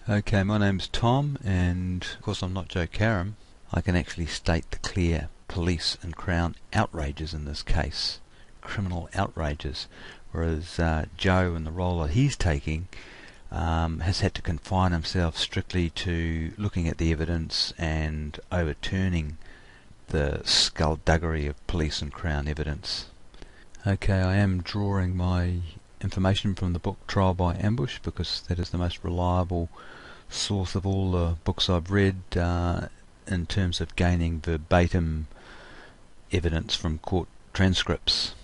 Okay, my name's Tom, and of course I'm not Joe Karam. I can actually state the clear police and Crown outrages in this case, criminal outrages, whereas Joe, in the role that he's taking, has had to confine himself strictly to looking at the evidence and overturning the skullduggery of police and Crown evidence. Okay, I am drawing my information from the book Trial by Ambush because that is the most reliable source of all the books I've read in terms of gaining verbatim evidence from court transcripts.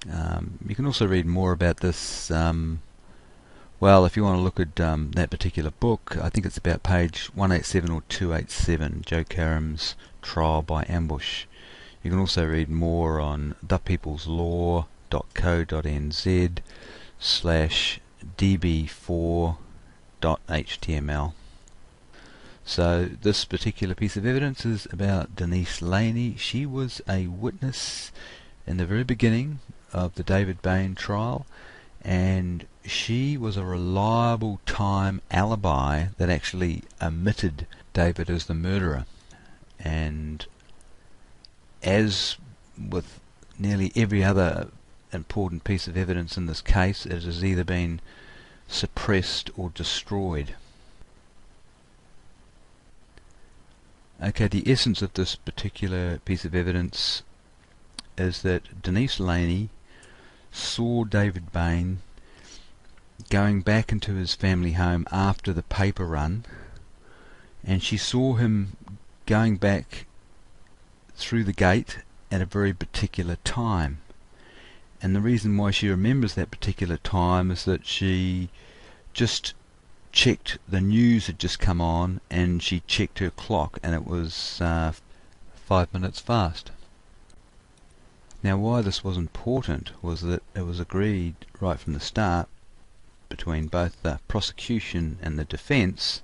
You can also read more about this, well, if you want to look at that particular book, I think it's about page 187 or 287, Joe Karam's Trial by Ambush. You can also read more on thepeopleslaw.co.nz/db4.html. So this particular piece of evidence is about Denise Laney. She was a witness in the very beginning of the David Bain trial, and she was a reliable time alibi that actually omitted David as the murderer. And as with nearly every other important piece of evidence in this case, it has either been suppressed or destroyed. Okay, the essence of this particular piece of evidence is that Denise Laney saw David Bain going back into his family home after the paper run, and she saw him going back through the gate at a very particular time. And the reason why she remembers that particular time is that she just checked, the news had just come on, and she checked her clock, and it was 5 minutes fast. Now, why this was important was that it was agreed right from the start between both the prosecution and the defence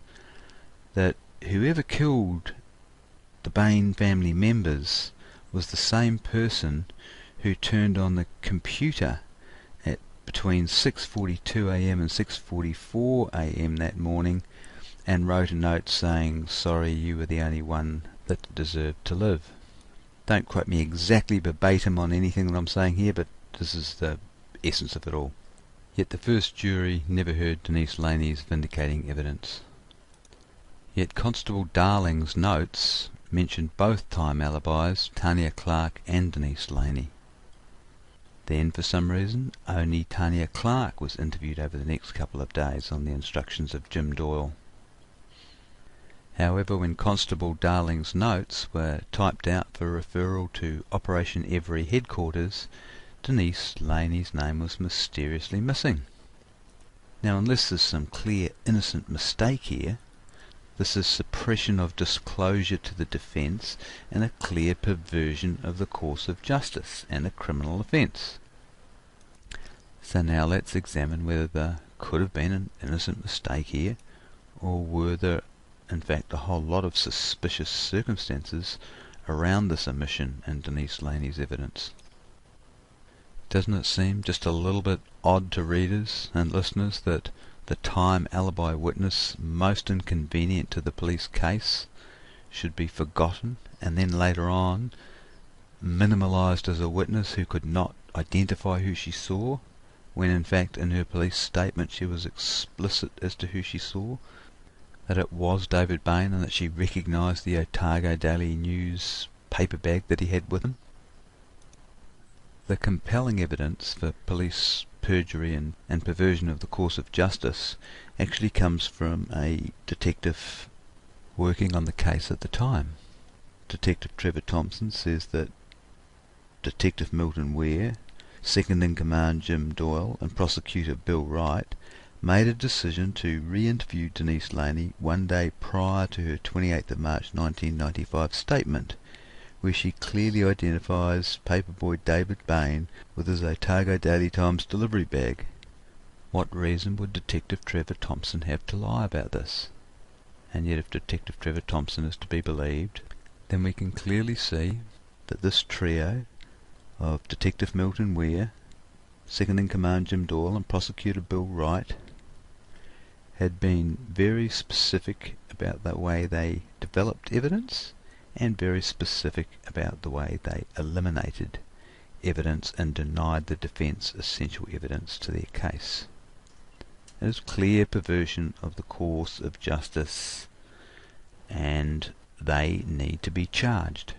that whoever killed the Bain family members was the same person who turned on the computer at between 6:42 a.m. and 6:44 a.m. that morning and wrote a note saying, "Sorry, you were the only one that deserved to live." Don't quote me exactly verbatim on anything that I'm saying here, but this is the essence of it all. Yet the first jury never heard Denise Laney's vindicating evidence. Yet Constable Darling's notes mentioned both time alibis, Tanya Clark and Denise Laney. Then, for some reason, only Tanya Clark was interviewed over the next couple of days on the instructions of Jim Doyle. However, when Constable Darling's notes were typed out for referral to Operation Every headquarters, Denise Laney's name was mysteriously missing. Now, unless there's some clear innocent mistake here, this is suppression of disclosure to the defence and a clear perversion of the course of justice and a criminal offence. So now let's examine whether there could have been an innocent mistake here, or were there in fact a whole lot of suspicious circumstances around this omission in Denise Laney's evidence. Doesn't it seem just a little bit odd to readers and listeners that the time alibi witness most inconvenient to the police case should be forgotten and then later on minimalised as a witness who could not identify who she saw, when in fact in her police statement she was explicit as to who she saw, that it was David Bain and that she recognised the Otago Daily News paper bag that he had with him? The compelling evidence for police perjury and perversion of the course of justice actually comes from a detective working on the case at the time. Detective Trevor Thompson says that Detective Milton Ware, second in command Jim Doyle, and prosecutor Bill Wright made a decision to re-interview Denise Laney one day prior to her 28th of March 1995 statement, where she clearly identifies paperboy David Bain with his Otago Daily Times delivery bag. What reason would Detective Trevor Thompson have to lie about this? And yet if Detective Trevor Thompson is to be believed, then we can clearly see that this trio of Detective Milton Ware, second in command Jim Doyle, and prosecutor Bill Wright had been very specific about the way they developed evidence and very specific about the way they eliminated evidence and denied the defence essential evidence to their case. It is clear perversion of the course of justice, and they need to be charged.